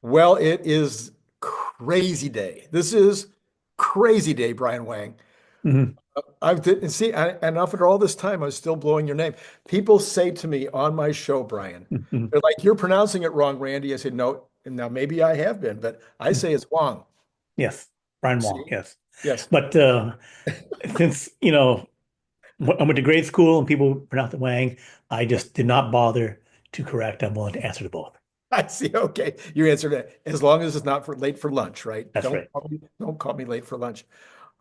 Well, it is crazy day. This is crazy day, Brian Wang. Mhm. I've didn't see, and after all this time, I was still blowing your name. People say to me on my show, Brian, Mhm. they're like, "You're pronouncing it wrong, Randy." I said, "No." And now maybe I have been, but I Mhm. say it's Wang. Yes, Brian Wong, See? yes. Yes, But since, I went to grade school and people pronounce it Wang, I just did not bother to correct. I'm willing to answer to both. I see. Okay, you answered it. As long as it's not for late for lunch, right? That's right. Don't call me late for lunch.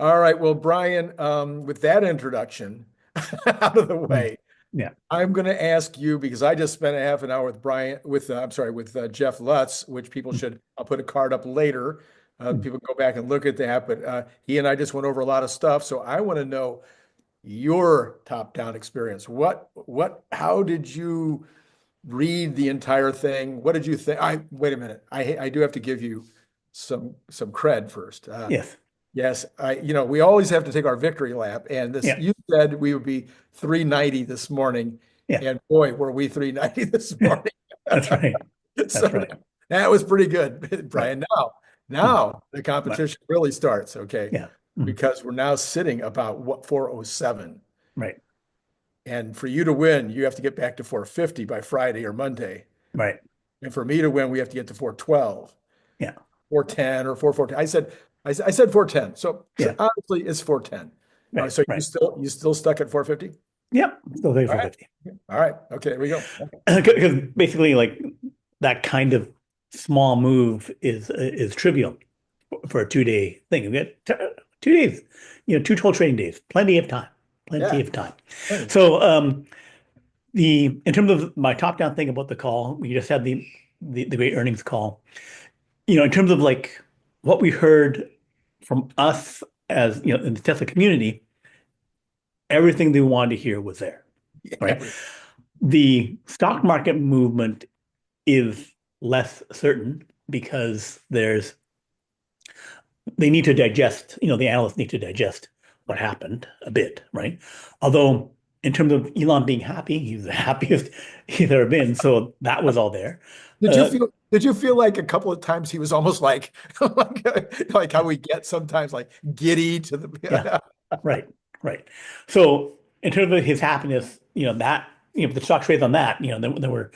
All right. Well, Brian, with that introduction out of the Mm. way. Yeah. I'm going to ask you because I just spent a half an hour with I'm sorry, with Jeff Lutz, which people Mm. should, I'll put a card up later. Mm. People go back and look at that, but he and I just went over a lot of stuff. So I want to know your top-down experience. How did you read the entire thing? What did you think? Wait a minute. I do have to give you some cred first. Yes. Yes, we always have to take our victory lap. And this, Yeah. you said we would be 390 this morning. Yeah. And boy, were we 390 this morning. That's right. So That's right. that was pretty good, Right. Brian. Mm. Now the But competition really starts, okay? yeah. Mm. Because we're now sitting about 407. Right. And for you to win, you have to get back to 450 by Friday or Monday. Right. And for me to win, we have to get to 412. Yeah. 410 or 414. I said 410. So Yeah. honestly, it's 410. Right. So you Right. still stuck at 450? Yeah. Still there All for right. 50. All right. Okay, there we go. Okay. Because basically, like that kind of small move is trivial for a 2 day thing. We get 2 days, two total trading days, plenty of time, plenty Yeah. of time. Plenty. So the in terms of my top-down thing about the call, we just had the great earnings call. In terms of like what we heard from us as in the Tesla community, everything they wanted to hear was there, right? Yeah. The stock market movement is less certain because they need to digest, the analysts need to digest what happened a bit, right? Although in terms of Elon being happy, he's the happiest he's ever been. So that was all there. Uh, Did you feel like a couple of times he was almost like like how we get sometimes like giddy to yeah, the right, right. So in terms of his happiness, the stock trades on that, then we're,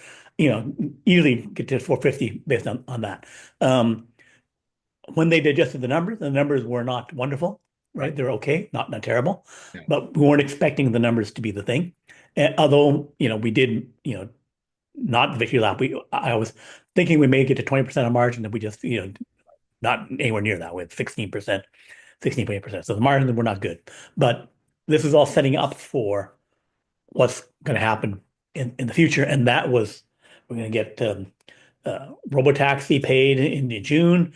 easily get to 450 based on that. Um, when they digested the numbers were not wonderful, right? right. They're okay, not terrible, Yeah. but we weren't expecting the numbers to be the thing. And although, we did, not the victory lap. I was thinking we may get to 20% of margin, and we just, not anywhere near that with 16%, 16.8%. So the margins were not good. But this is all setting up for what's going to happen in the future. And that was, we're going to get Robotaxi paid in June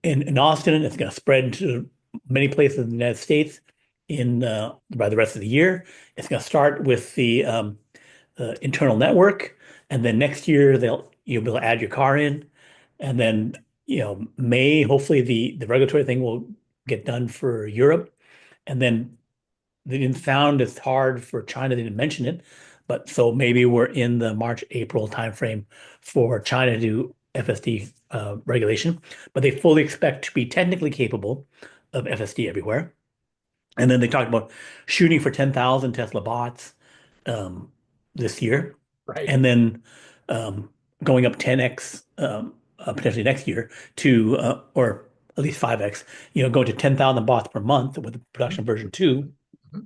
in Austin. It's going to spread to many places in the United States by the rest of the year. It's going to start with the internal network, and then next year you'll be able to add your car in, and then May hopefully the regulatory thing will get done for Europe, and then they didn't sound as hard for China. They didn't mention it, but so maybe we're in the March April timeframe for China to do FSD regulation, but they fully expect to be technically capable of FSD everywhere. And then they talked about shooting for 10,000 Tesla bots um, this year, Right. and then going up 10x potentially next year to or at least 5x, going to 10,000 bots per month with the production version 2, Mhm.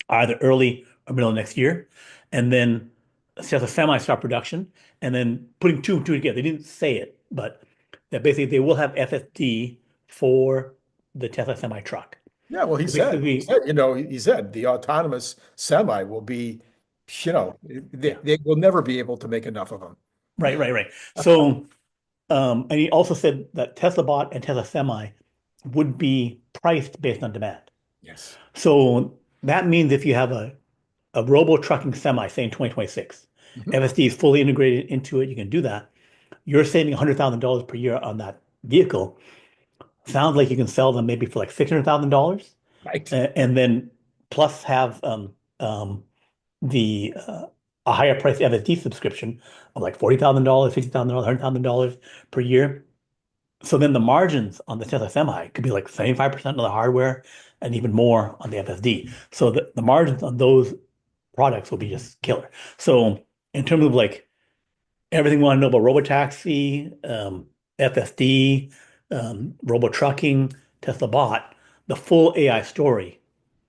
either early or middle of next year, and then Tesla Semi start production, and then putting two and two together. They didn't say it, but that basically they will have FSD for the Tesla Semi truck. Yeah, well, he So said, he basically, said, he said the autonomous semi will be, yeah, they will never be able to make enough of them. right, right, right. So, and he also said that Tesla Bot and Tesla Semi would be priced based on demand. Yes. So that means if you have a robo trucking semi, say in 2026, Mhm. FSD is fully integrated into it, you can do that. You're saving $100,000 per year on that vehicle. Sounds like you can sell them maybe for like $600,000, Right. and then plus have the a higher price FSD subscription of like $40,000, $50,000, $100,000 per year. So then the margins on the Tesla Semi could be like 75% of the hardware and even more on the FSD. So the margins on those products will be just killer. So in terms of like everything we want to know about robotaxi, FSD, robo trucking, Tesla Bot, the full AI story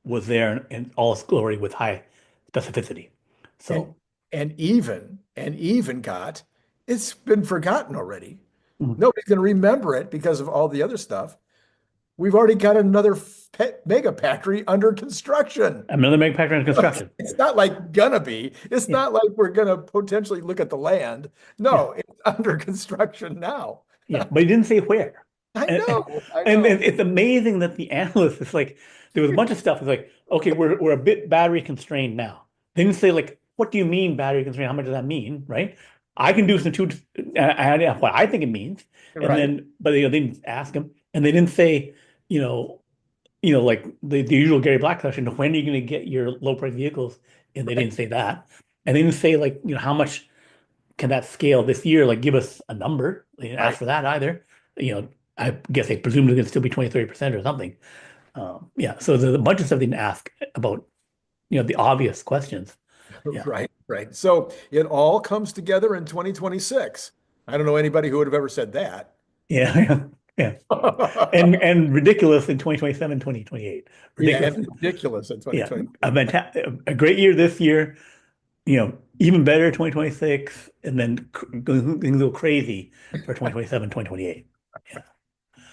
was there in all its glory with high specificity. And So and even got it's been forgotten already. mm, Nobody's going to remember it because of all the other stuff. We've already got another mega factory under construction. another manufacturing and construction. It's not like gonna be. It's Yeah, not like we're gonna potentially look at the land. yeah, No, it's under construction now. yeah. But he didn't say where. I And, and, know, I and know. it's amazing that the analyst is like, there was a bunch of stuff. It's like, okay, we're a bit battery constrained now. They didn't say like, what do you mean battery constrained? How much does that mean, right? I can do some two, what I think it means, and Right, then, but they didn't ask him, and they didn't say, you know, like the usual Gary Black question, when are you going to get your low price vehicles? And they right, didn't say that, and they didn't say like, how much can that scale this year? Like, give us a number. They didn't ask right. for that either. I guess they presumed it could still be 20, 30% or something. Yeah. So there's a bunch of stuff they didn't ask about, the obvious questions. Yeah. Right, right. So it all comes together in 2026. I don't know anybody who would have ever said that. Yeah. Yeah. Yeah. And ridiculous in 2027, 2028. Yeah, Ridiculous. and ridiculous in Yeah. 2020. A great year this year, even better 2026, and then things go crazy for 2027, 2028. Yeah.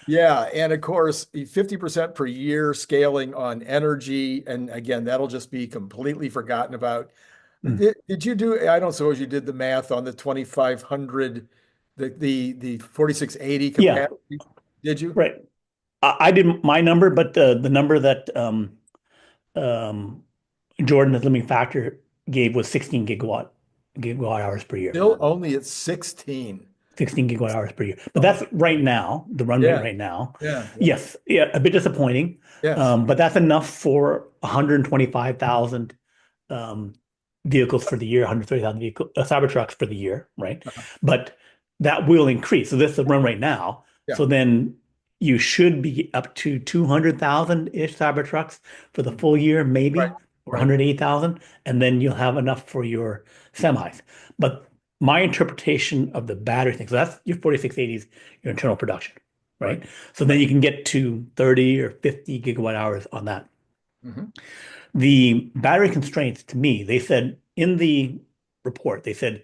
Yeah, and of course, 50% per year scaling on energy. And again, that'll just be completely forgotten about. Mm. Did you do, I don't suppose you did the math on the 2,500, the 4680 Yeah. capacity, did you? Right. I did my number, but the number that um, Jordan, the limiting factor, gave was 16 gigawatt hours per year. Still only at 16. 16 gigawatt hours per year. But Oh, that's right now, the run rate yeah, right now. yeah, yeah. Yes, yeah, a bit disappointing. Yes, But that's enough for 125,000 um, vehicles for the year, 130,000 vehicle Cybertrucks for the year, right? But that will increase. So this is the run right now. yeah, So then you should be up to 200,000-ish Cybertrucks for the full year, right, maybe, or right. 108,000, and then you'll have enough for your semis. But my interpretation of the battery thing, so that's your 4680s, your internal production, Right. right? So then Right. you can get to 30 or 50 gigawatt hours on that. Hmm. The battery constraints, to me, they said in the report, they said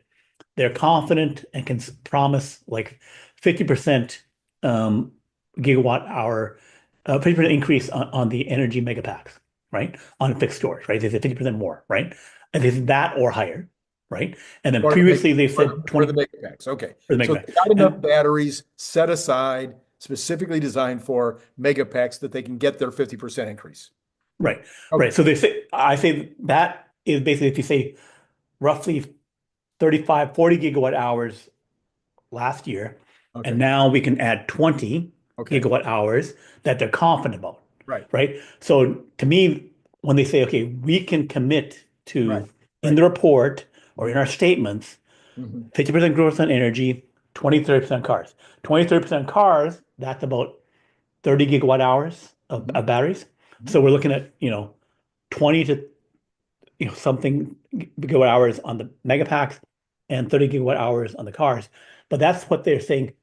they're confident and can promise like 50% um, gigawatt hour, 50% increase on the energy megapacks, right? On fixed storage, right? They said 50% more, right? And they said that or higher, right? And then For the previously they said for 20 the mega packs. Okay. for the So megapack. they got enough And batteries set aside, specifically designed for mega packs that they can get their 50% increase. right, Okay. right. So they say, I say that is basically if you say roughly 35, 40 gigawatt hours last year, and Okay. now we can add 20 Okay. gigawatt hours that they're confident about, Right. right? So to me, when they say, okay, we can commit Right. to in Right. the report or in our statements, Mhm. 50% growth on energy, 20, 30% cars. 20, 30% cars, that's about 30 gigawatt hours Mhm. of batteries. Mhm. So we're looking at, 20 to something gigawatt hours on the megapacks and 30 gigawatt hours on the cars. But that's what they're saying.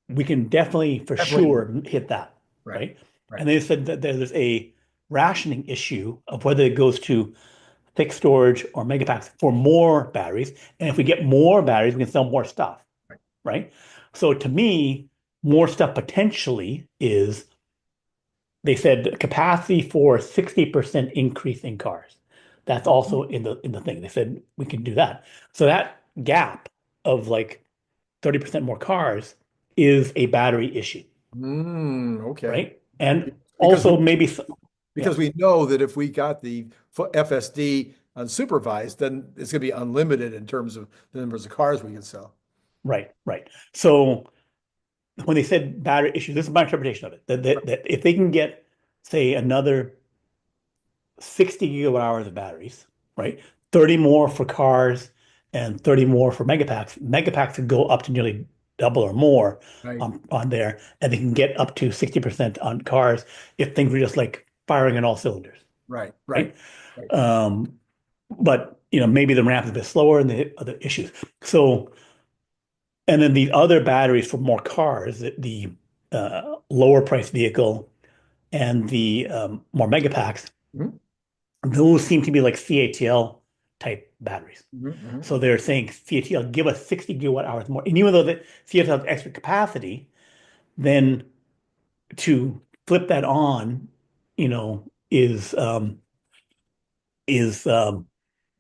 We can definitely for Definitely do. sure hit that, Right. right? Right. And they said that there's a rationing issue of whether it goes to fixed storage or megapacks for more batteries. And if we get more batteries, we can sell more stuff, Right. right? So to me, more stuff potentially is they said capacity for 60% increase in cars. That's Mhm. also in the thing. They said we can do that. So that gap of like 30% more cars is a battery issue, Okay. right? And Because also we maybe yeah, because we know that if we got the FSD unsupervised, then it's going to be unlimited in terms of the numbers of cars we can sell. right, right. So when they said battery issue, this is my interpretation of it. That if they can get, say, another 60 gigawatt hours of batteries, right? 30 more for cars and 30 more for megapacks. Megapacks could go up to nearly double or more Right, on there, and they can get up to 60% on cars if things were just like firing on all cylinders, right, right, right? right. Um, but maybe the ramp is a bit slower and the other issues. So, and then the other batteries for more cars, the lower price vehicle and the more mega packs, Mhm, those seem to be like CATL type batteries. mhm, mhm. So they're saying CATL give us 60 gigawatt hours more. And even though the CATL has extra capacity, then to flip that on, is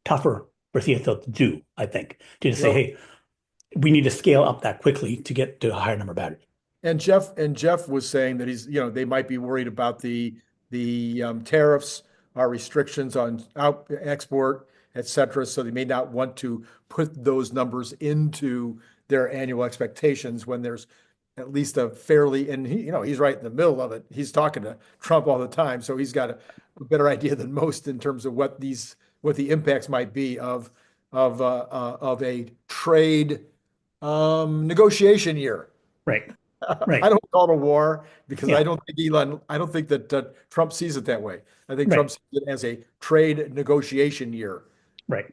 tougher for CSL to do, I think. To just say, Well, hey, we need to scale up that quickly to get to a higher number of batteries. and Jeff was saying that they might be worried about the tariffs or restrictions on export, et cetera. So they may not want to put those numbers into their annual expectations when there's at least a fairly, and he's right in the middle of it. He's talking to Trump all the time, so he's got a better idea than most in terms of what the impacts might be of a trade negotiation year. Right, I right, don't call it a war because yeah, I don't think that Trump sees it that way. I think right, Trump sees it as a trade negotiation year. right,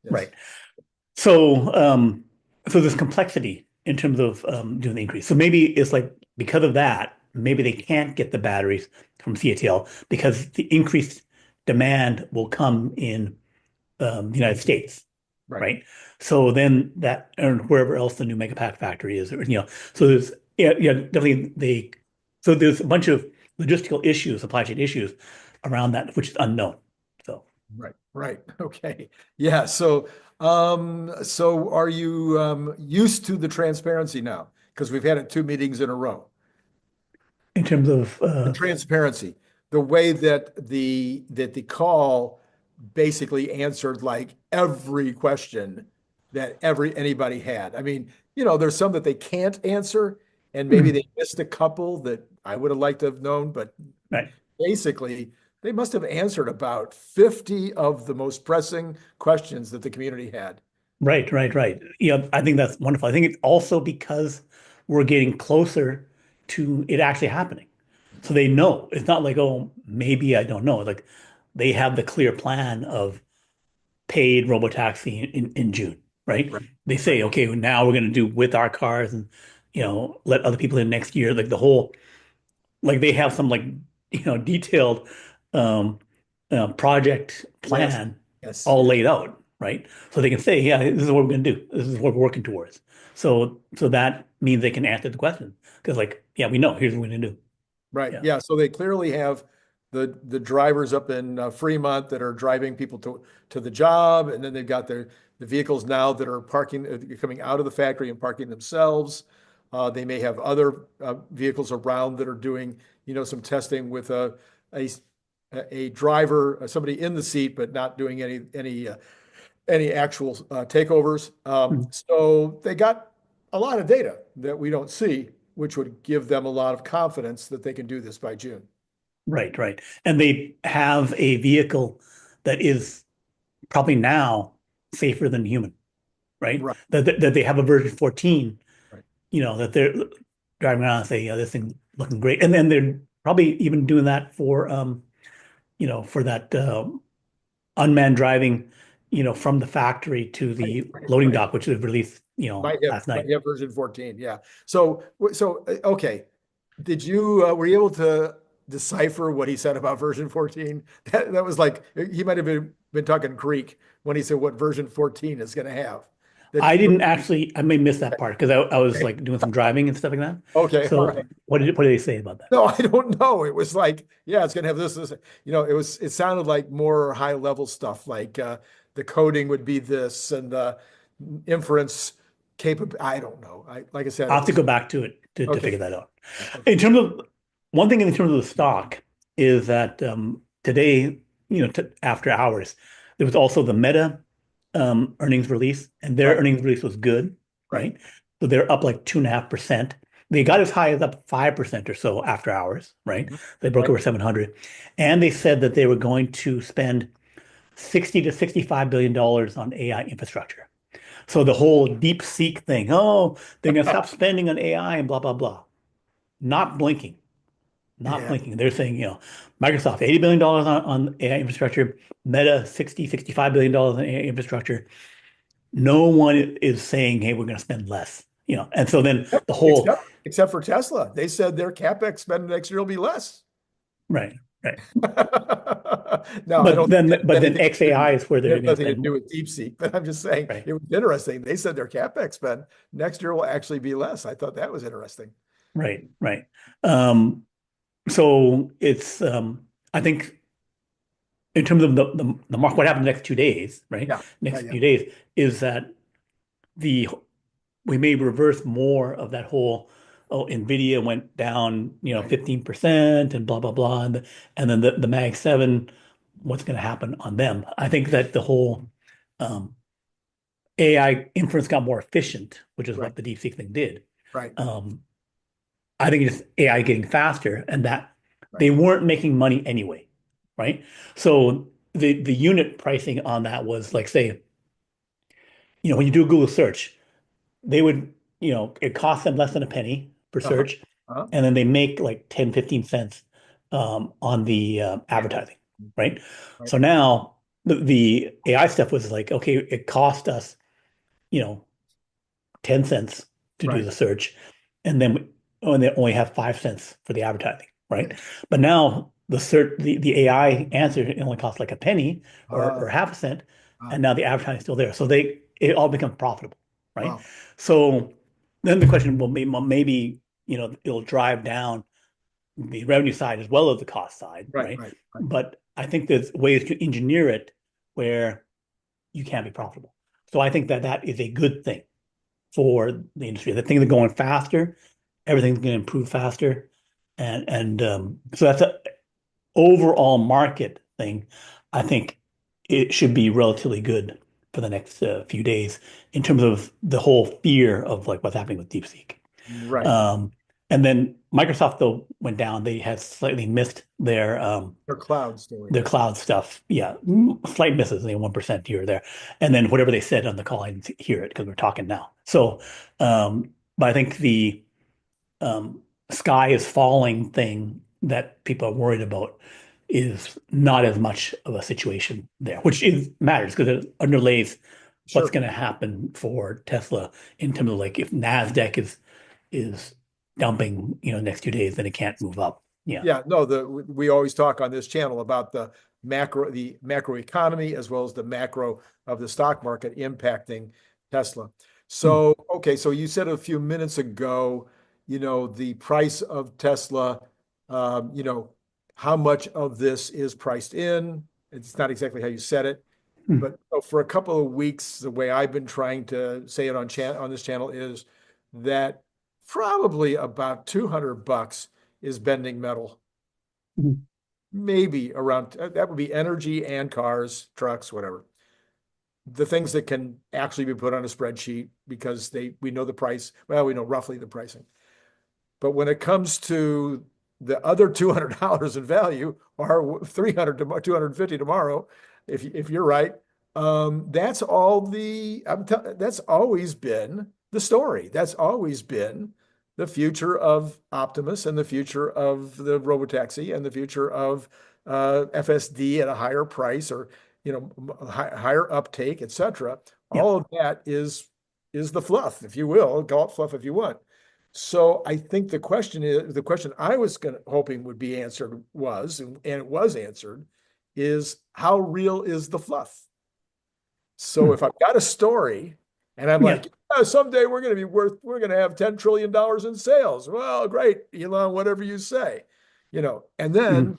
Yes. right. So there's complexity in terms of doing the increase. So maybe it's like because of that, maybe they can't get the batteries from CATL because the increased demand will come in the United States, Right. right? So then that, and wherever else the new Megapack factory is, so there's, yeah, yeah, definitely so there's a bunch of logistical issues, supply chain issues around that, which is unknown. So Right. Right. Okay. Yeah. So are you used to the transparency now? Because we've had it two meetings in a row. in terms of, The transparency, the way that the call basically answered like every question that anybody had. I mean, there's some that they can't answer, and maybe mm, they missed a couple that I would have liked to have known, but right, basically they must have answered about 50 of the most pressing questions that the community had. right, right, right. Yeah, I think that's wonderful. I think it's also because we're getting closer to it actually happening. So they know it's not like, oh, maybe I don't know. Like they have the clear plan of paid Robotaxi in June, right? Right, They right. say, okay, now we're going to do with our cars and, let other people in next year. Like the whole, like they have some like, detailed um, project Yes, plan yes, all yes. laid out, right? So they can say, yeah, this is what we're going to do. This is what we're working towards. So that means they can answer the question because like, yeah, we know, here's what we're going to do. Right. Yeah. Yeah. So they clearly have the drivers up in Fremont that are driving people to the job, and then they've got the vehicles now that are parking, coming out of the factory and parking themselves. They may have other vehicles around that are doing, some testing with a a driver, somebody in the seat, but not doing any actual takeovers. Mm. So they got a lot of data that we don't see, which would give them a lot of confidence that they can do this by June. Right, right. And they have a vehicle that is probably now safer than human, right? Right, That they have a version 14, right, that they're driving around and say, yeah, this thing looking great. And then they're probably even doing that for that unmanned driving, from the factory to right, the right, loading right. dock, which was released, last Might night. have version 14. Yeah. So okay. Did you were you able to decipher what he said about version 14? That was like he might have been talking Greek when he said what version 14 is going to have. That I didn't actually, I may miss that part because I was okay, like doing some driving and stuff like that. okay, all So right. what did they say about that? No, I don't know. It was like, yeah, it's gonna have this. It sounded like more high level stuff, like the coding would be this and the inference capable. I don't know. Like I said, I'll it have to was go back to it to okay. figure that out. Okay. In terms of one thing in terms of the stock is that today, after hours, there was also the Meta earnings release, and their Right, earnings release was good, right. right? So they're up like 2.5%. They got as high as up 5% or so after hours, right? Mhm. They broke Right. over 700. And they said that they were going to spend 60 to 65 billion dollars on AI infrastructure. So the whole deep seek thing, oh, they're going to stop spending on AI and blah, blah, blah. Not blinking, not Yeah, blinking. They're saying, Microsoft, $80 billion on AI infrastructure, Meta, 60, $65 billion on AI infrastructure. No one is saying, hey, we're going to spend less, And so then the whole, except for Tesla. They said their CapEx spend next year will be less. right, right. No, I But don't think then, that but has then anything to do, XAI is where it they're has going to nothing to spend do more, with DeepSeek, but I'm just saying right? it was interesting. They said their CapEx spend next year will actually be less. I thought that was interesting. Right, right. Um, so it's, I think in terms of the mark, what happened the next 2 days, right? Yeah, yeah, Next yeah. few days is that the we may reverse more of that whole, oh, Nvidia went down, Right, 15% and blah, blah, blah. And then the Mag 7, what's going to happen on them? I think that the whole um, AI inference got more efficient, which is right, what the DeepSeek thing did. right, Um, I think it's AI getting faster and that right. they weren't making money anyway, right? So the unit pricing on that was like, say, when you do a Google search, they would, it costs them less than a penny per Uh-huh. search, Uh-huh. and then they make like 10, 15 cents on the advertising, right? Right, So now the AI stuff was like, okay, it cost us, you know, 10 cents to do right. the search, and then and they only have 5 cents for the advertising, right? Okay. But now the AI answer it only costs like a penny or Uh, half a cent, uh, and now the advertising is still there. So it all becomes profitable, right? wow. So then the question, well, maybe, it'll drive down the revenue side as well as the cost side, Right, right? right, right. But I think there's ways to engineer it where you can't be profitable. So I think that that is a good thing for the industry. The things are going faster, everything's going to improve faster, and so that's a overall market thing. I think it should be relatively good for the next few days in terms of the whole fear of like what's happening with DeepSeek. Right. Um, and then Microsoft though went down. They had slightly missed Their cloud story. their cloud stuff. Yeah, slight misses, 1% here or there. And then whatever they said on the call, I didn't hear it because we're talking now. So, but I think the sky is falling thing that people are worried about is not as much of a situation there, which is matters because it underlays what's Sure. going to happen for Tesla in terms of like if NASDAQ is dumping, next 2 days, then it can't move up. Yeah. Yeah, no, we always talk on this channel about the macroeconomy as well as the macro of the stock market impacting Tesla. Hmm. So, okay, so you said a few minutes ago, the price of Tesla, how much of this is priced in? It's not exactly how you said it, Hmm. but for a couple of weeks, the way I've been trying to say it on this channel is that probably about $200 is bending metal. Hmm. Maybe around that would be energy and cars, trucks, whatever. The things that can actually be put on a spreadsheet because we know the price. Well, we know roughly the pricing. But when it comes to the other $200 in value or 300 to 250 tomorrow, if you're right, that's that's always been the story. That's always been the future of Optimus and the future of the Robotaxi and the future of FSD at a higher price or higher uptake, etc. Yeah. All of that is the fluff, if you will, call it fluff if you want. So I think the question I was hoping would be answered was, and it was answered, is how real is the fluff? So Hmm. if I've got a story and I'm Yeah. like, yeah, someday we're going to have $10 trillion in sales. Well, great, Elon, whatever you say, and Hmm. then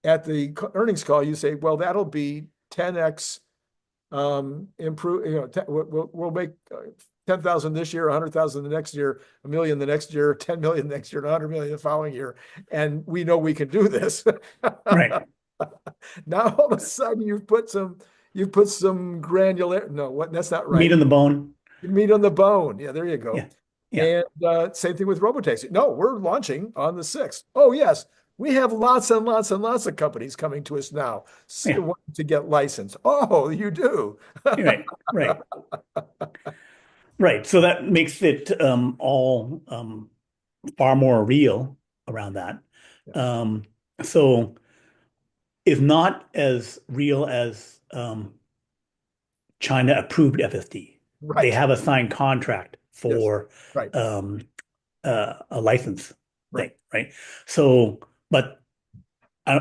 at the earnings call, you say, well, that'll be 10x improve, we'll make 10,000 this year, 100,000 the next year, a million the next year, 10 million next year, and 100 million the following year. And we know we can do this. Right. Now all of a sudden you've put some granular, no, that's not Meat right. on the bone. Meat on the bone. Yeah, there you go. Yeah. Yeah. And same thing with Robotaxi. No, we're launching on the 6th. Oh, yes. We have lots and lots and lots of companies coming to us now Yeah, wanting to get licensed. Oh, you do. right, right, right. So that makes it all far more real around that. Yeah. Um, so it's not as real as China approved FSD. They Right. have a signed contract Yes. for Right. um, a license Right. thing, right? So, but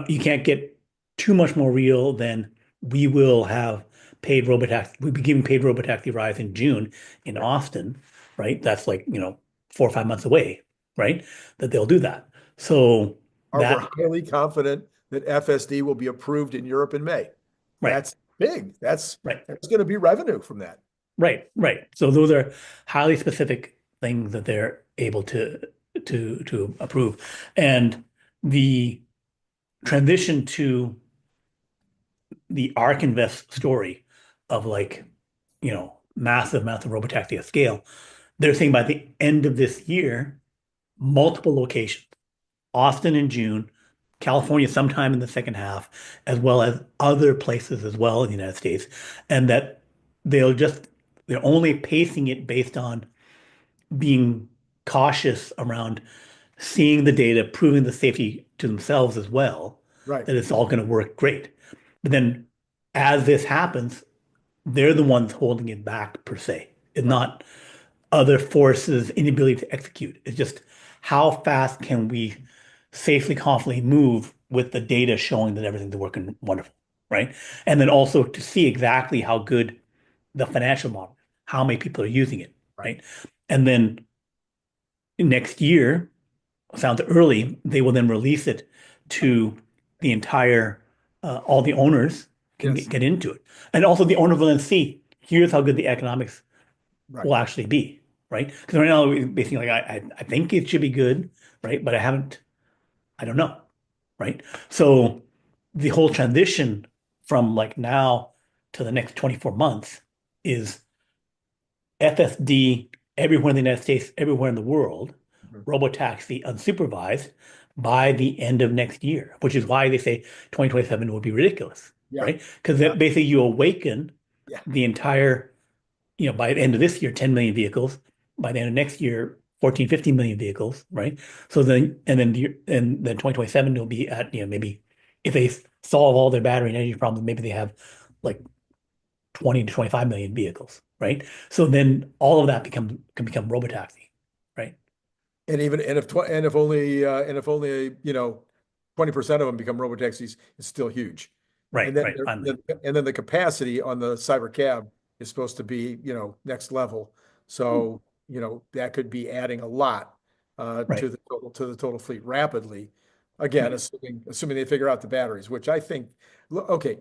you can't get too much more real than we will have paid robotaxi. We'll be giving paid robotaxi rides in June in Right. Austin, right? That's like, 4 or 5 months away, right? That they'll do that. So We're that, highly confident that FSD will be approved in Europe in May. right, That's big. right, That's going to be revenue from that. right, right. So those are highly specific things that they're able to approve. And the transition to the ARK Invest story of like, massive, massive robotaxi at scale, they're saying by the end of this year, multiple locations, Austin in June, California sometime in the second half, as well as other places as well in the United States, and that they're only pacing it based on being cautious around seeing the data, proving the safety to themselves as well, Right. that it's all going to work great. But then as this happens, they're the ones holding it back per se. It's Right. not other forces' inability to execute. It's just how fast can we safely, confidently move with the data showing that everything's working wonderful, right? And then also to see exactly how good the financial model, how many people are using it, Right. right? And then next year, sounds early, they will then release it to the entire, all the owners can Yes. get into it. And also the owner will then see, here's how good the economics Right. will actually be, right? Because right now, we're basically like, I think it should be good, right? But I don't know, right? So the whole transition from like now to the next 24 months is FSD everywhere in the United States, everywhere in the world, Mhm. robotaxi unsupervised by the end of next year, which is why they say 2027 would be ridiculous, Yeah. right? Because Yeah. basically you awaken Yeah. the entire, by the end of this year, 10 million vehicles. By the end of next year, 14, 15 million vehicles, right? So then, and then 2027 will be at, maybe if they solve all their battery and energy problems, maybe they have like 20 to 25 million vehicles, right? So then all of that can become robotaxi, right? And even and if only 20% of them become robotaxis, it's still huge. Right, And then right, finally. the capacity on the cyber cab is supposed to be next level. So that could be adding a lot Right, to the total fleet rapidly. Again, right. assuming they figure out the batteries, which I think, okay,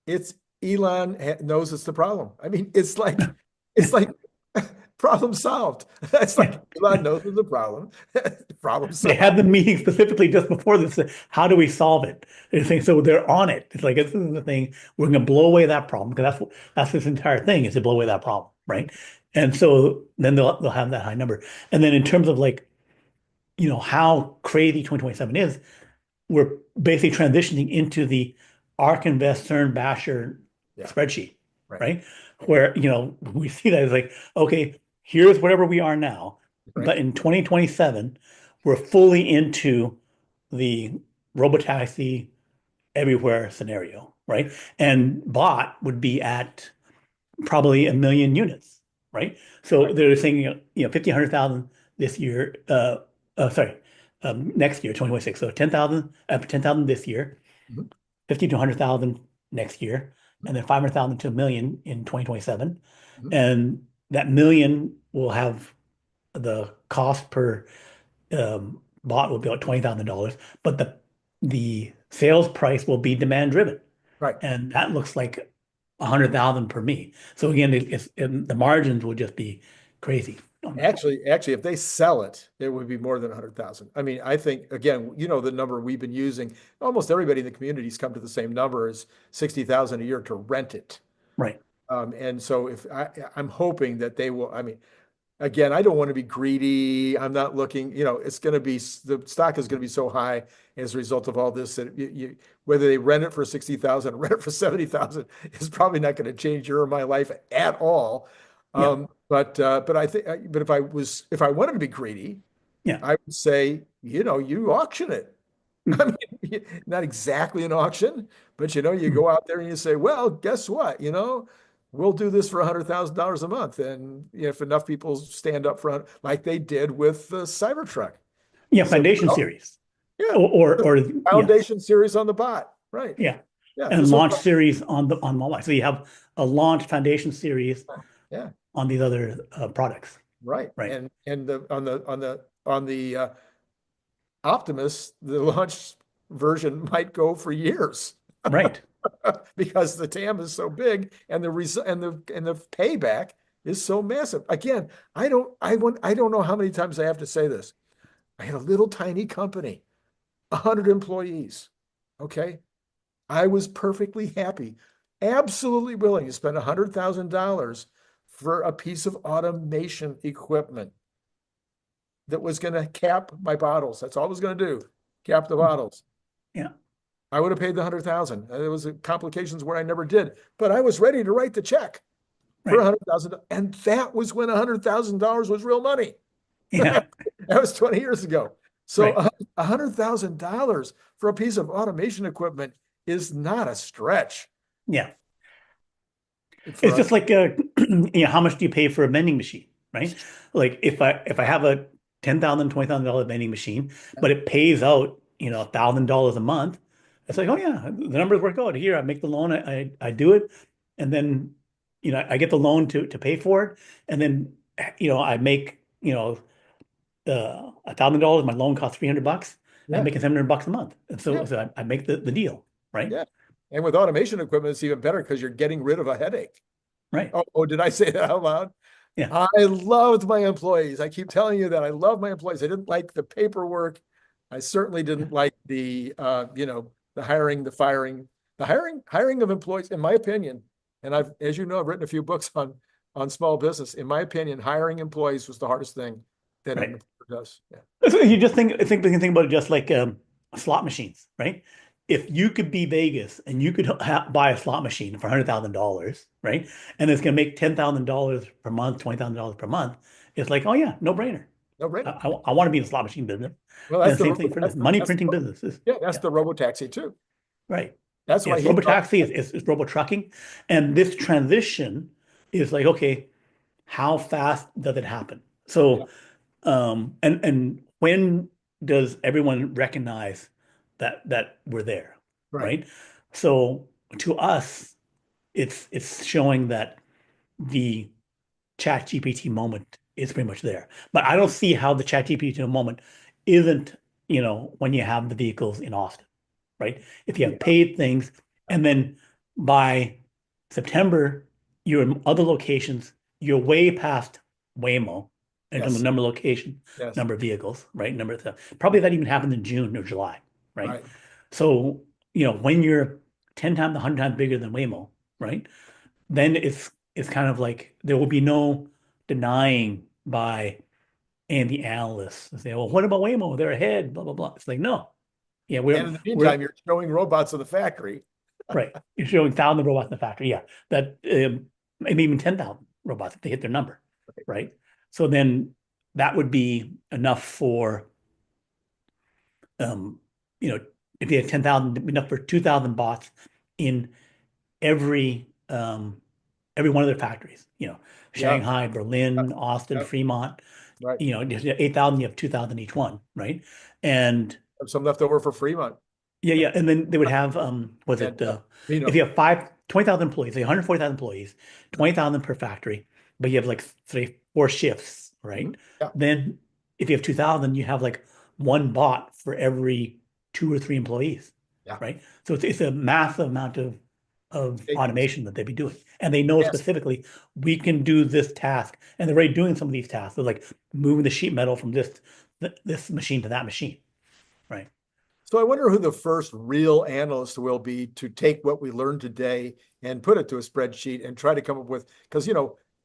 it's Elon knows it's the problem. I mean, it's like problem solved. It's Yeah. like Elon knows it's a problem. Problem They solved. had the meeting specifically just before this. How do we solve it? They're saying, so they're on it. It's like, this is the thing. We're going to blow away that problem because that's this entire thing is to blow away that problem, right? And so then they'll have that high number. And then in terms of like, how crazy 2027 is, we're basically transitioning into the ARK Invest CERN Basher Yeah, spreadsheet, right, right? Where, we see that as like, okay, here's whatever we are now, right, but in 2027, we're fully into the robotaxi everywhere scenario, right? And bot would be at probably 1 million units, right? So right. they're saying, 50, 100,000 this year, sorry, next year, 2026. So 10,000 this year, Mhm, 50 to 100,000 next year, mhm, and then 500,000 to 1 million in 2027. mhm. And that million will have the cost per bought will be about $20,000, but the sales price will be demand driven, Right. and that looks like 100,000 per me. So again, the margins will just be crazy on that. Actually, if they sell it, it would be more than 100,000. I mean, I think again, the number we've been using. Almost everybody in the community's come to the same number as 60,000 a year to rent it. Right. And so if I'm hoping that they will. I mean, again, I don't want to be greedy. I'm not looking, it's going to be, the stock is going to be so high as a result of all this that whether they rent it for 60,000 or rent it for 70,000 is probably not going to change your or my life at all. Yeah. But I think, but if I wanted to be greedy, Yeah. I would say, you auction it. I mean, not exactly an auction, but you go out there and you say, well, guess what? We'll do this for $100,000 a month. And if enough people stand up front, like they did with the Cybertruck, Yeah. said, Foundation well, series yeah, or yeah. foundation series on the bot. Right. Yeah. Yeah. And launch series on mobile. So you have a launch foundation series Yeah. on these other products. Right. Right. And on the Optimus, the launch version might go for years. Right. Because the TAM is so big and the payback is so massive. Again, I don't know how many times I have to say this. I had a little tiny company, 100 employees. Okay. I was perfectly happy, absolutely willing to spend $100,000 for a piece of automation equipment that was going to cap my bottles. That's all it was going to do, cap the bottles. Yeah. I would have paid the 100,000. There was complications where I never did, but I was ready to write the check for 100,000. And that was when $100,000 was real money. Yeah. That was 20 years ago. So $100,000 for a piece of automation equipment is not a stretch. Yeah. It's just like, how much do you pay for a vending machine, right? Like if I have a $10,000, $20,000 vending machine, but it pays out, $1,000 a month. It's like, oh yeah, the numbers work out. Here, I make the loan, I do it, and then I get the loan to pay for it, and then I make $1,000. My loan costs $300. Yeah. I'm making $700 a month, and so, Yeah. so I make the deal, right? Yeah, and with automation equipment, it's even better because you're getting rid of a headache. Right. Oh, did I say that out loud? Yeah. I loved my employees. I keep telling you that I love my employees. I didn't like the paperwork. I certainly didn't like the the hiring, the firing, the hiring of employees, in my opinion. And as you know, I've written a few books on small business. In my opinion, hiring employees was the hardest thing that an employer does. Yeah. So you just think about it just like slot machines, right? If you could be Vegas and you could buy a slot machine for $100,000, right? And it's going to make $10,000 per month, $20,000 per month. It's like, oh yeah, no brainer. No brainer. I want to be in the slot machine business. Well, that's the same thing for this money printing businesses. Yeah, that's the Robotaxi too. Right. That's why Robotaxi is robo trucking, and this transition is like, okay, how fast does it happen? So, and when does everyone recognize that we're there, right? So to us, it's showing that the ChatGPT moment is pretty much there. But I don't see how the ChatGPT moment isn't, when you have the vehicles in Austin, right? If you have paid things, and then by September, you're in other locations, you're way past Waymo in terms of number of locations, number of vehicles, right? Probably that even happened in June or July, right? So, when you're 10 times, 100 times bigger than Waymo, right? Then it's kind of like there will be no denying by the analysts and say, well, what about Waymo? They're ahead, blah, blah, blah. It's like, no. Yeah, and in the meantime, you're showing robots in the factory. Right. You're showing 1,000 robots in the factory. Yeah. That maybe even 10,000 robots if they hit their number. Right. So then that would be enough for, if you had 10,000, enough for 2,000 bots in every one of their factories, Shanghai, Berlin, Austin, Fremont, right. 8,000, you have 2,000 each one, right? And some left over for Fremont. Yeah. And then they would have, if you have 20,000 employees, 140,000 employees, 20,000 per factory, but you have like 4 shifts, right? Yeah. Then if you have 2,000, you have like one bot for every 2 or 3 employees, right? So it's a massive amount of automation that they'd be doing. And they know specifically, we can do this task. And they're already doing some of these tasks. They're like moving the sheet metal from this machine to that machine, right? So I wonder who the first real analyst will be to take what we learned today and put it to a spreadsheet and try to come up with, because,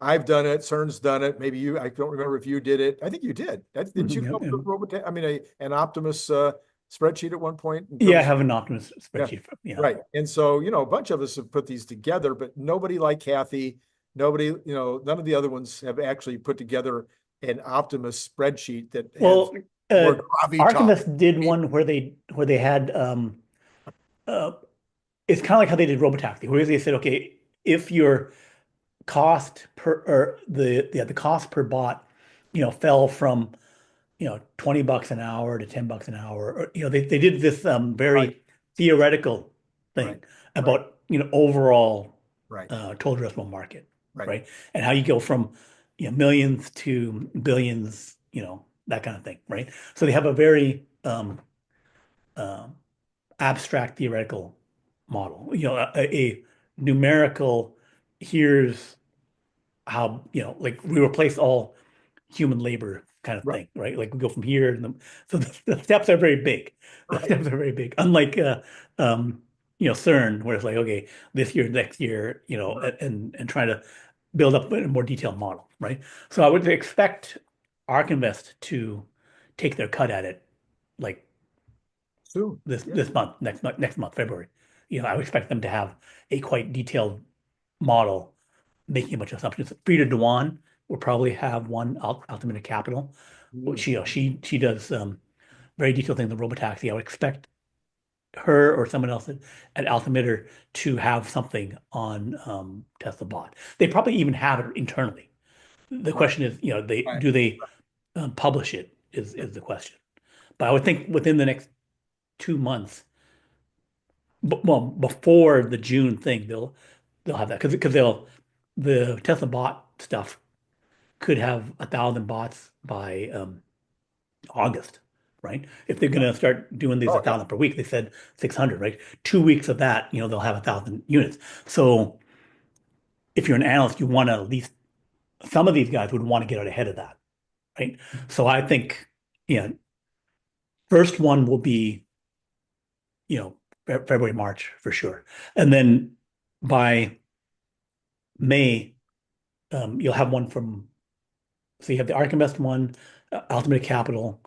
I've done it. CERN's done it. Maybe you, I don't remember if you did it. I think you did. Didn't you Mhm, come yep, up with I mean, an Optimus spreadsheet at one point in yeah, I terms of, have an Optimus yeah, spreadsheet. right. And so, a bunch of us have put these together, but nobody like Kathy, nobody, none of the other ones have actually put together an Optimus spreadsheet that has Well, uh, more gravitas. Archivist did one where they had uh, it's kind of like how they did Robotaxi, where they said, okay, if your cost per or the cost per bot, fell from $20 an hour to $10 an hour, or they did this Right, very theoretical right, thing right, about overall right, total addressable market, right. right? And how you go from millions to billions, that kind of thing, right? So they have a very um, abstract theoretical model, a numerical, here's how, like we replace all human labor kind of Right, thing, right? Like we go from here and so the steps are very big. The right, steps are very big. Unlike um, CERN, where it's like, okay, this year, next year, right. and trying to build up a more detailed model, right? So I would expect ARK Invest to take their cut at it like Soon. this Yeah. this month, next month, February. I would expect them to have a quite detailed model, making a bunch of assumptions. Frida Dewan will probably have one ultimate capital. Mm. She does very detailed things in Robotaxi. I would expect her or someone else at Altimeter to have something on Tesla Bot. They probably even have it internally. The Right, question is, they right. do they publish it is the question. But I would think within the next 2 months, well, before the June thing, they'll have that because the Tesla Bot stuff could have 1,000 bots by August, right? If they're Yeah. going to start doing these Oh, yeah. 1,000 per week, they said 600, right? 2 weeks of that, they'll have 1,000 units. So if you're an analyst, you want to at least some of these guys would want to get out ahead of that, right? So I think, yeah, first one will be, February, March for sure, and then by May, you'll have one from. So you have the ARK Invest one, Ultimate Capital.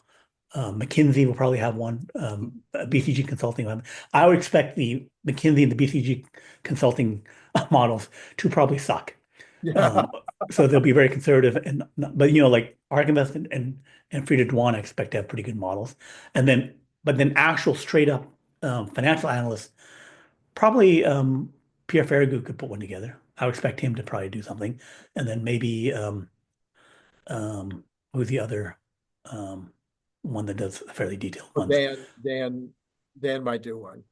McKinsey will probably have one. BCG Consulting one. I would expect the McKinsey and the BCG Consulting models to probably suck. Yeah. Um, so they'll be very conservative, but like ARK Invest and Frida Dwan, I expect to have pretty good models. But then actual straight up financial analysts, probably Pierre Ferragu could put one together. I would expect him to probably do something, and then maybe who's the other um, one that does fairly detailed Well, ones? Dan might do one.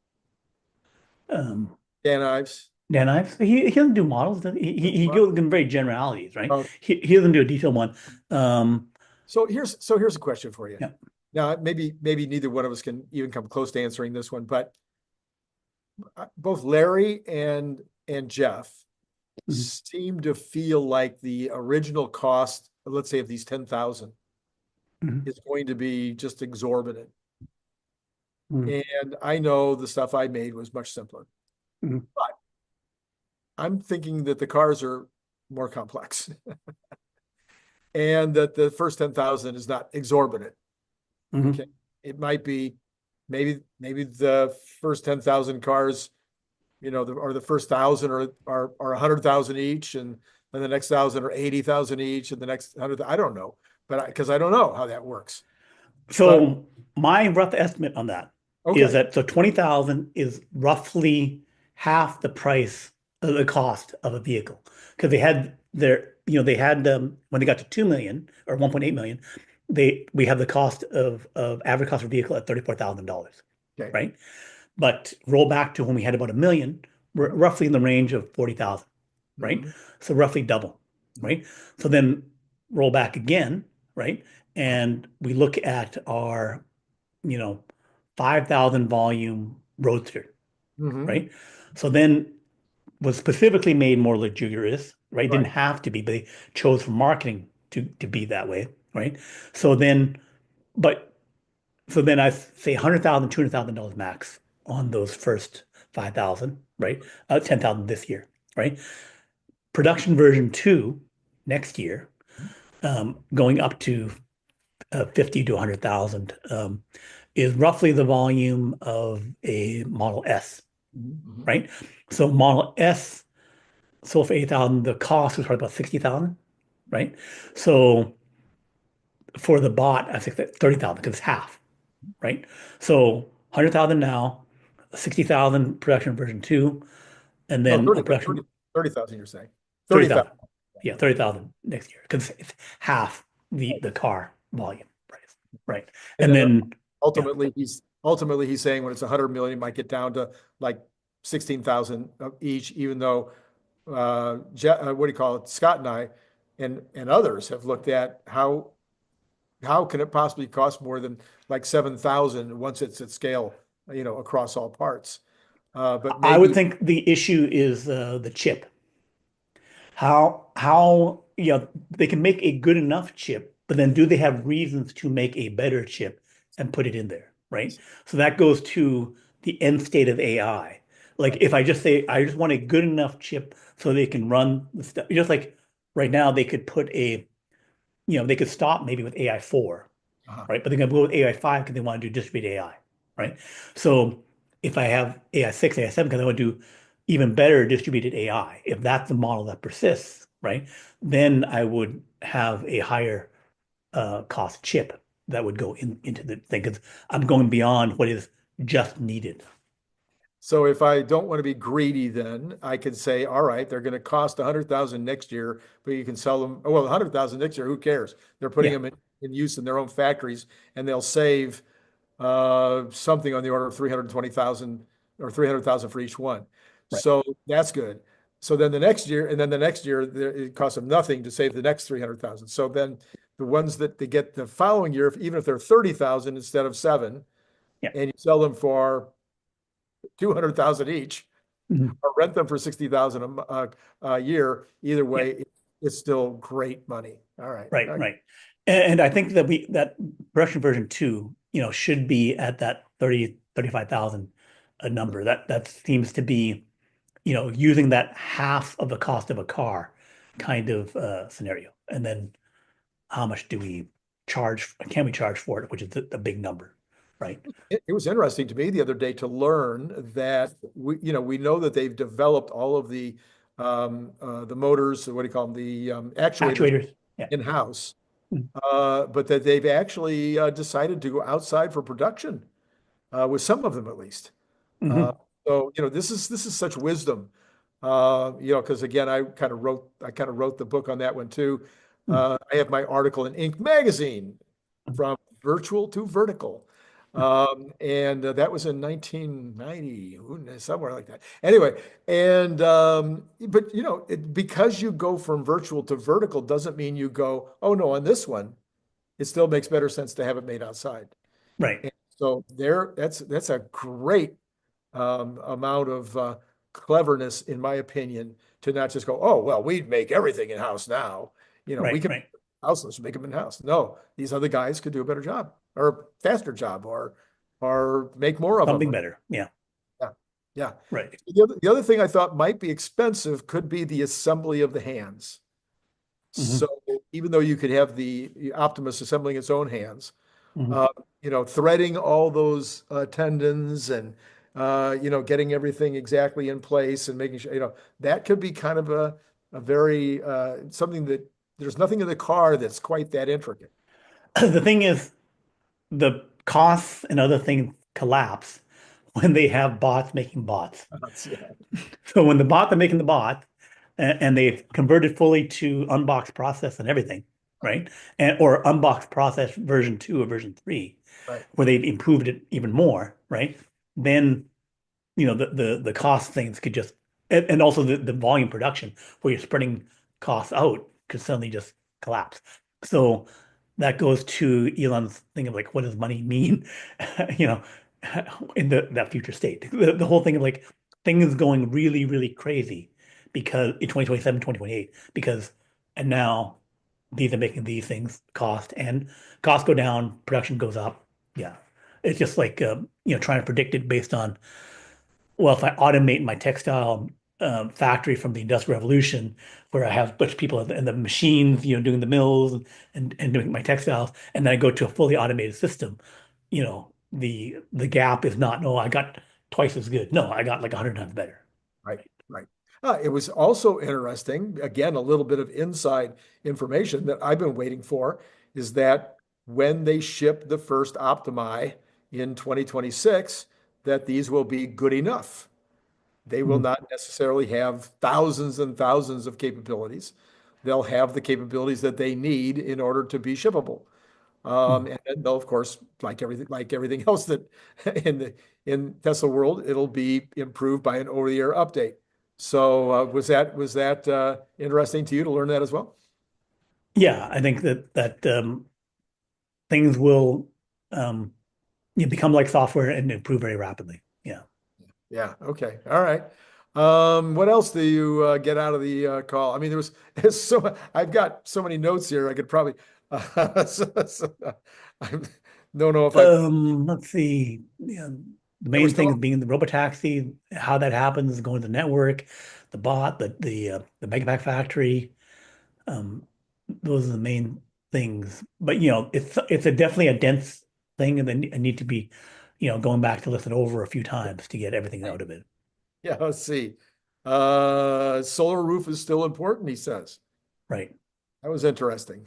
Um, Dan Ives. Dan Ives. He doesn't do models. He Well, goes in very generalities, right? uh, He doesn't do a detailed one. Um, so here's a question for you. yeah. Now, maybe neither one of us can even come close to answering this one, but both Larry and Jeff Mhm. seem to feel like the original cost, let's say, of these 10,000 Mhm. is going to be just exorbitant. Mhm. And I know the stuff I made was much simpler, Mhm. but I'm thinking that the cars are more complex and that the first 10,000 is not exorbitant. Okay. Mhm. It might be maybe the first 10,000 cars, or the first 1,000 are 100,000 each, and the next 1,000 are 80,000 each, and the next 100, I don't know, but because I don't know how that works. But So my rough estimate on that is okay. that 20,000 is roughly half the price of the cost of a vehicle because they had when they got to 2 million or 1.8 million, we have the cost of average cost of a vehicle at $34,000, Okay. right? But roll back to when we had about a million, we're Mhm. roughly in the range of 40,000, right? Mhm. So roughly double, Mhm. right? So then roll back again, right? And we look at our, you know, 5,000 volume Roadster, Mhm. right? So then was specifically made more luxurious, right? Didn't Right. have to be, but they chose for marketing to be that way, right? So then, but so then I say $100,000, $200,000 max on those first 5,000, right? 10,000 this year, right? Production version two next year, going up to 50 to 100,000, is roughly the volume of a Model S, Mhm. right? So Model S sold for 8,000. The cost was probably about 60,000, right? So for the bot, I think that 30,000 because it's half, right? So 100,000 now, 60,000 production version two, and No, then a 30, production 30,000 you're saying. 30,000. 30,000. Yeah, 30,000 next year because it's half the car volume price, right? And And then then yeah, ultimately he's saying when it's 100 million, it might get down to like 16,000 each, even though what do you call it? Scott and I and others have looked at how can it possibly cost more than like 7,000 once it's at scale, across all parts. But I would maybe think the issue is the chip. How they can make a good enough chip, but then do they have reasons to make a better chip and put it in there, right? So that goes to the end state of AI. Like right. if I just say I just want a good enough chip so they can run the stuff, just like right now they could put they could stop maybe with AI 4, Uh-huh. right? But they're going to go with AI 5 because they want to do distributed AI, right? So if I have AI 6, AI 7, because I want to do even better distributed AI, if that's the model that persists, right? Then I would have a higher cost chip that would go into the thing because I'm going beyond what is just needed. So if I don't want to be greedy, then I could say, all right, they're going to cost 100,000 next year, but you can sell them. Well, 100,000 next year, who cares? They're putting Yeah. them in use in their own factories, and they'll save something on the order of 320,000 or 300,000 for each one. Right. So that's good. So then the next year, it costs them nothing to save the next 300,000. So then the ones that they get the following year, even if they're 30,000 instead of seven, Yeah. and you sell them for 200,000 each, Mhm. or rent them for 60,000 a year, either Yeah. way, it's still great money. All right. Right. All right. Right. And I think that that production version two, should be at that 35,000 a number. That seems to be using that half of the cost of a car kind of scenario. And then how much do we charge? Can we charge for it? Which is the big number, right? It was interesting to me the other day to learn that we know that they've developed all of the motors, what do you call them, the actuators Actuators. Yeah. in-house, Mhm. but that they've actually decided to go outside for production, with some of them at least. Uh, Mhm. so this is such wisdom. Because again, I kind of wrote the book on that one too. I have my article in Inc. magazine, from virtual to vertical. And that was in 1990, somewhere like that. Anyway, and but because you go from virtual to vertical doesn't mean you go, oh no, on this one, it still makes better sense to have it made outside. Right. And so that's a great amount of cleverness, in my opinion, to not just go, oh, well, we make everything in-house now. We Right. can Right. house, let's make them in-house. No, these other guys could do a better job or faster job or make more of them. Something better. Yeah. Yeah. Yeah. Right. The other thing I thought might be expensive could be the assembly of the hands. So Hmm. even though you could have the Optimus assembling its own hands, Hmm. uh, threading all those tendons and getting everything exactly in place and making sure, that could be kind of a very something that there's nothing in the car that's quite that intricate. The thing is, the costs and other things collapse when they have bots making bots. Yeah. So when the bot they're making the bot and they've converted fully to unboxed process and everything, right? And or unboxed process version two or version three, Right. where they've improved it even more, right? Then the cost things could just and also the volume production where you're spreading costs out could suddenly just collapse. So that goes to Elon's thing of like, what does money mean? You know, in that future state. The whole thing of like things going really, really crazy because in 2027, 2028, because and now these are making these things and costs go down, production goes up. Yeah. It's just like trying to predict it based on well, if I automate my textile factory from the Industrial Revolution, where I have a bunch of people and the machines, doing the mills and doing my textiles, and then I go to a fully automated system. The gap is not, no, I got twice as good. No, I got like 100 times better. Right, right. It was also interesting, again, a little bit of inside information that I've been waiting for is that when they ship the first Optimi in 2026, that these will be good enough. They will Mm. not necessarily have thousands and thousands of capabilities. They'll have the capabilities that they need in order to be shippable. Mm. And then they'll, of course, like everything else that in Tesla world, it'll be improved by an over-the-air update. So was that interesting to you to learn that as well? Yeah, I think that things will become like software and improve very rapidly. Yeah. Yeah. Okay. All right. What else do you get out of the call? I mean, there's I've got so many notes here. I could probably I don't know if I Let's see. Yeah, the we're main thing still is being the robotaxi, how that happens, going to the network, the bot, the megapack factory. Um, those are the main things. But it's definitely a dense thing, and then I need to be, going back to listen over a few times to get everything out of it. yeah. Let's see. Solar roof is still important, he says. Right. That was interesting.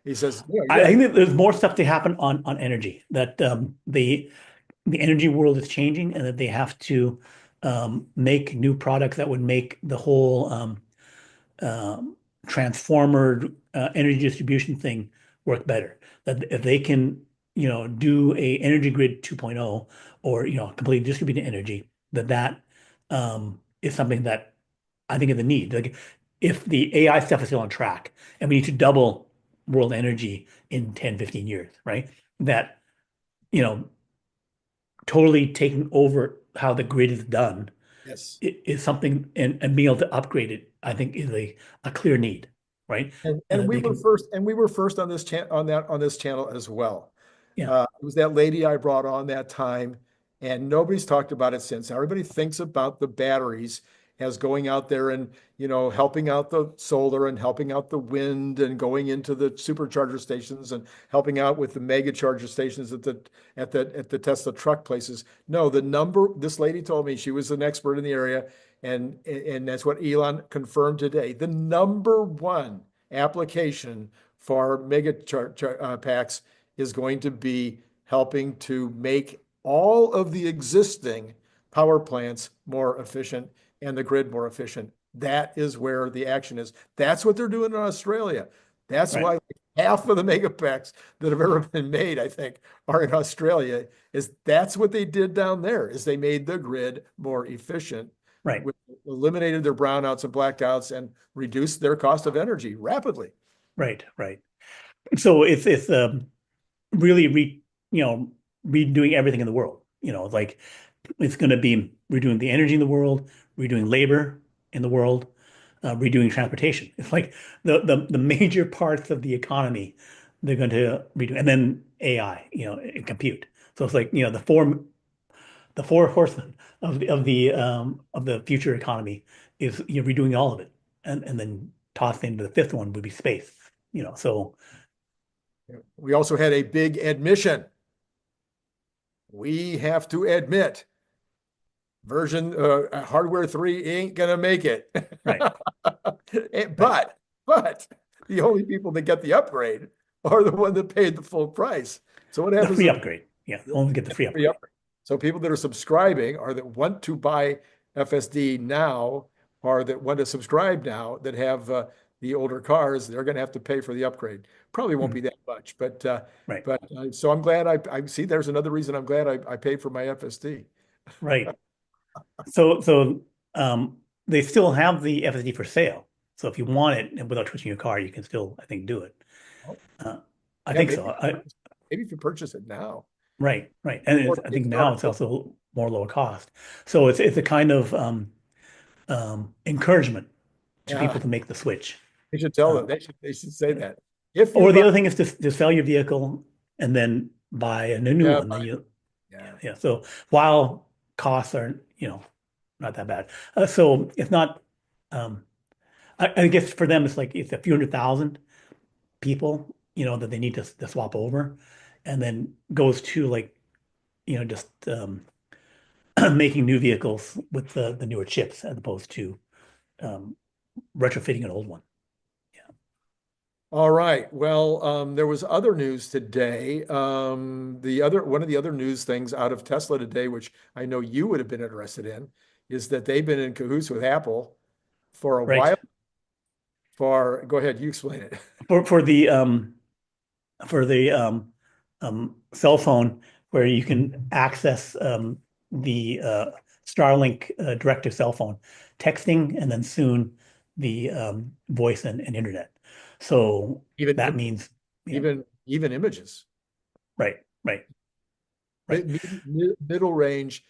He says, yeah, I think that there's more stuff to happen on energy. That the energy world is changing, and that they have to make new products that would make the whole um, transformer energy distribution thing work better. That if they can, do a energy grid 2.0 or completely distributed energy, that is something that I think is a need. Like if the AI stuff is still on track, and we need to double world energy in 10, 15 years, right? That you know totally taking over how the grid is done yes. is something, and being able to upgrade it, I think, is a clear need, right? And And and that we they were can, first, and we were first on this channel as well. yeah, It was that lady I brought on that time, and nobody's talked about it since. Everybody thinks about the batteries as going out there and helping out the solar and helping out the wind and going into the supercharger stations and helping out with the mega charger stations at the Tesla truck places. No, this lady told me, she was an expert in the area, and that's what Elon confirmed today. The number one application for mega packs is going to be helping to make all of the existing power plants more efficient and the grid more efficient. That is where the action is. That's what they're doing in Australia. That's right, why half of the mega packs that have ever been made, I think, are in Australia. That's what they did down there, is they made the grid more efficient, right, eliminated their brownouts and blackouts, and reduced their cost of energy rapidly. right, right. So it's really redoing everything in the world. Like it's going to be redoing the energy in the world, redoing labor in the world, redoing transportation. It's like the major parts of the economy they're going to redo, and then AI, and compute. So it's like the four horsemen of the future economy is redoing all of it, and then tossed into the fifth one would be space. So We also had a big admission. We have to admit version hardware 3 ain't gonna make it. right, right. But the only people that get the upgrade are the one that paid the full price. So what The happens free if upgrade. Yeah, only get the free free upgrade. upgrade? So people that are subscribing or that want to buy FSD now or that want to subscribe now that have the older cars, they're going to have to pay for the upgrade. Probably won't be Mhm. that much, but Right, so I'm glad I see. There's another reason I'm glad I paid for my FSD. right. So they still have the FSD for sale. So if you want it and without switching your car, you can still, I think, do it. Oh, Uh, I yeah, think so. maybe if you purchase it now, Right, right. And or I think now Kickstarter. it's also more lower cost. So it's a kind of encouragement to Yeah, people to make the switch. they should tell them. Uh, They should say that. If you or the buy, other thing is to sell your vehicle and then buy a new yeah, one. Then you, yeah, yeah. yeah. So while costs are, not that bad. So it's not. Um, I guess for them, it's like it's a few hundred thousand people, that they need to swap over, and then goes to like, just making new vehicles with the newer chips as opposed to um, retrofitting an old one. Yeah. All right. Well, there was other news today. One of the other news things out of Tesla today, which I know you would have been interested in, is that they've been in cahoots with Apple for a Right. while. Go ahead, you explain it. For the cell phone where you can access the Starlink direct to cell phone texting and then soon the voice and internet. So Even that means, yeah, even images. right, right, right, Middle range,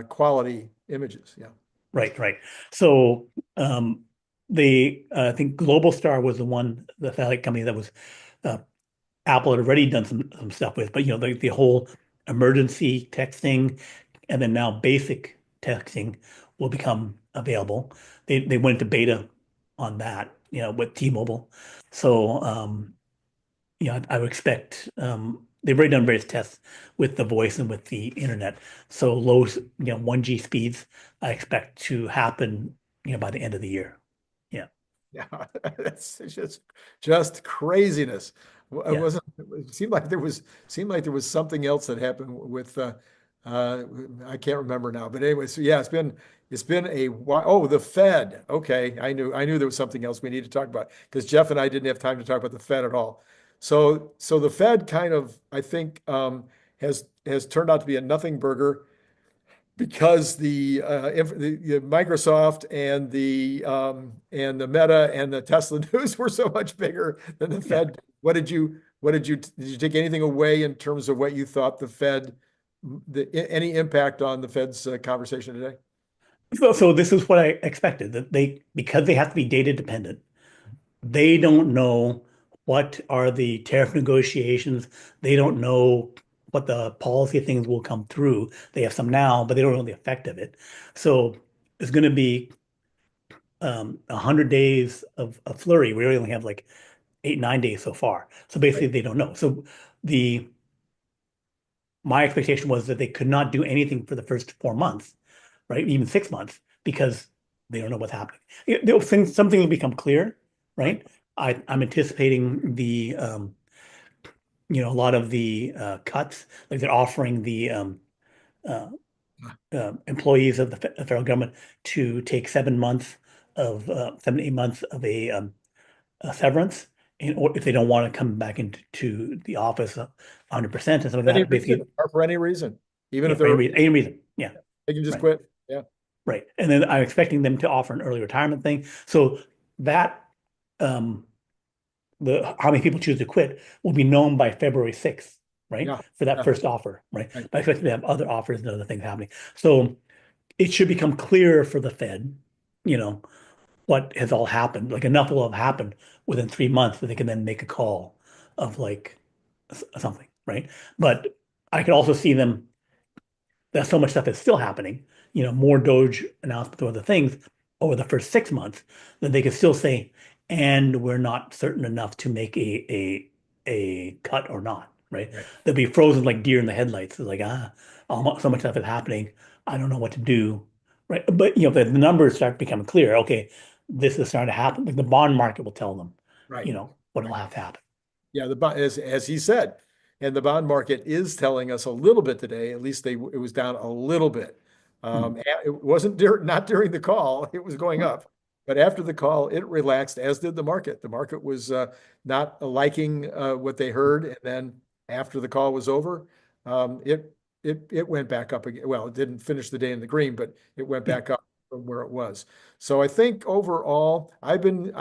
quality images. Yeah. right, right. So I think Global Star was the satellite company that was uh, Apple had already done some stuff with, but the whole emergency texting and then now basic texting will become available. They went into beta on that, with T-Mobile. So I would expect they've already done various tests with the voice and with the internet. So low, 1G speeds I expect to happen, by the end of the year. Yeah. Yeah, that's just craziness. It Yeah. wasn't. It seemed like there was something else that happened with. I can't remember now, but anyway, so yeah, it's been a while. Oh, the Fed. Okay, I knew there was something else we need to talk about because Jeff and I didn't have time to talk about the Fed at all. So the Fed kind of, I think, has turned out to be a nothing burger because the Microsoft and the Meta and the Tesla news were so much bigger than the Yeah. Fed. Did you take anything away in terms of what you thought the Fed, any impact on the Fed's conversation today? So this is what I expected that because they have to be data dependent, they don't know what are the tariff negotiations. They don't know what the policy things will come through. They have some now, but they don't know the effect of it. So it's going to be 100 days of flurry. We really only have like 8, 9 days so far. So basically, Right. they don't know. So the my expectation was that they could not do anything for the first 4 months, right? Even 6 months, because they don't know what's happening. Some things will become clear, Right. right? I'm anticipating a lot of the cuts, like they're offering the uh, employees of the federal government to take 7 months of 7 to 8 months of a severance, or if they don't want to come back into the office 100% and some of Any that, reason, basically, or for any reason, even yeah, if for any they're, reason, any reason, yeah, they can just right. quit. Yeah. Right. And then I'm expecting them to offer an early retirement thing. So that um the how many people choose to quit will be known by February 6th, right? Yeah. For that Yeah. first offer, right? Right. But I expect to have other offers and other things happening. So it should become clear for the Fed, you know, what has all happened. Like enough will have happened within 3 months that they can then make a call of like something, right? But I could also see them there's so much stuff that's still happening, more Doge announcements or other things over the first 6 months, that they could still say, and we're not certain enough to make a cut or not, right? Right. They'll be frozen like deer in the headlights. It's like, so much stuff is happening. I don't know what to do, right? But the numbers start becoming clear. Okay, this is starting to happen. Like the bond market will tell them, Right. what will have to happen. Yeah, the bond, as he said, and the bond market is telling us a little bit today. At least it was down a little bit. Hmm. It wasn't not during the call; it was going up. But after the call, it relaxed, as did the market. The market was not liking what they heard, and then after the call was over, it went back up again. Well, it didn't finish the day in the green, but it went Yeah, back up from where it was. So I think overall, I've been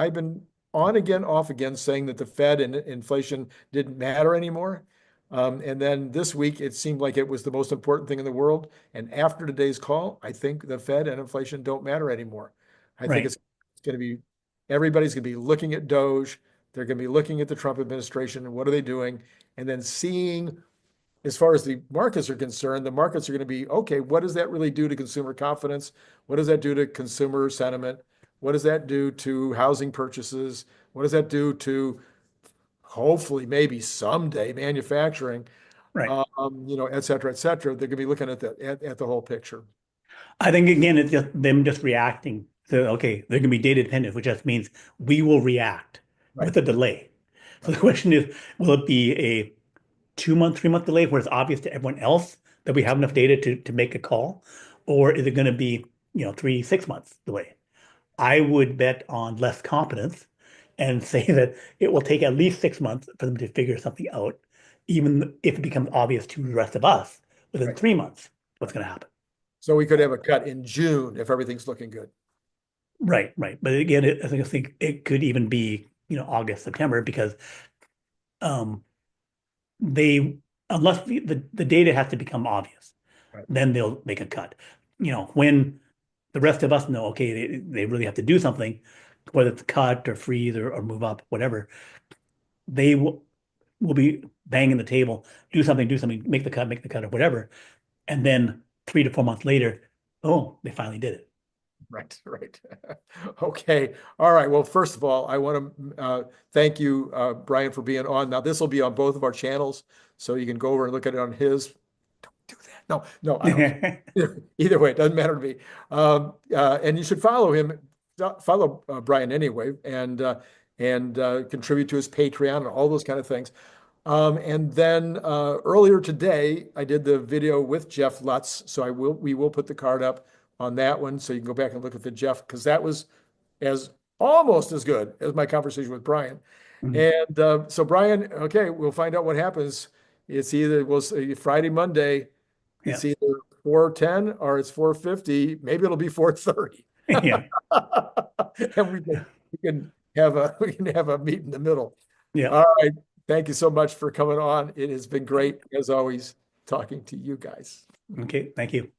on again, off again, saying that the Fed and inflation didn't matter anymore. And then this week, it seemed like it was the most important thing in the world. And after today's call, I think the Fed and inflation don't matter anymore. I think right. it's going to be everybody's going to be looking at Doge. They're going to be looking at the Trump administration and what are they doing, and then seeing as far as the markets are concerned, the markets are going to be, okay, what does that really do to consumer confidence? What does that do to consumer sentiment? What does that do to housing purchases? What does that do to hopefully maybe someday manufacturing, Right. et cetera, et cetera? They're going to be looking at at the whole picture. I think again, it's just them just reacting. So, okay, they're going to be data dependent, which just means we will react Right, with a delay. So right, the question is, will it be a 2 month, 3 month delay where it's obvious to everyone else that we have enough data to make a call? Or is it going to be, 3, 6 months delay? I would bet on less competence and say that it will take at least 6 months for them to figure something out, even if it becomes obvious to the rest of us within right, 3 months what's right. going to happen. So we could have a cut in June if everything's looking good. Right, right. But again, I think it could even be, August, September, because um, they, unless the data has to become obvious, Right, then they'll make a cut. When the rest of us know, okay, they really have to do something, whether it's cut or freeze or move up, whatever, they will be banging the table, do something, make the cut, or whatever. And then 3 to 4 months later, oh, they finally did it. right, right. Okay. All right. Well, first of all, I want to thank you, Brian, for being on. Now, this will be on both of our channels, so you can go over and look at it on his. Don't do that. No, no, I don't. Either way, it doesn't matter to me. And you should follow him, follow Brian anyway, and contribute to his Patreon and all those kind of things. And then earlier today, I did the video with Jeff Lutz, so we will put the card up on that one, so you can go back and look at the Jeff, because that was as almost as good as my conversation with Brian. Mhm. And so Brian, okay, we'll find out what happens. It's either we'll say Friday, Monday, Yeah. it's either 4:10 or it's 4:50. Maybe it'll be 4:30. Yeah. And we can have a meet in the middle. Yeah. All right. Thank you so much for coming on. It has been great, as always, talking to you guys. Okay. Thank you.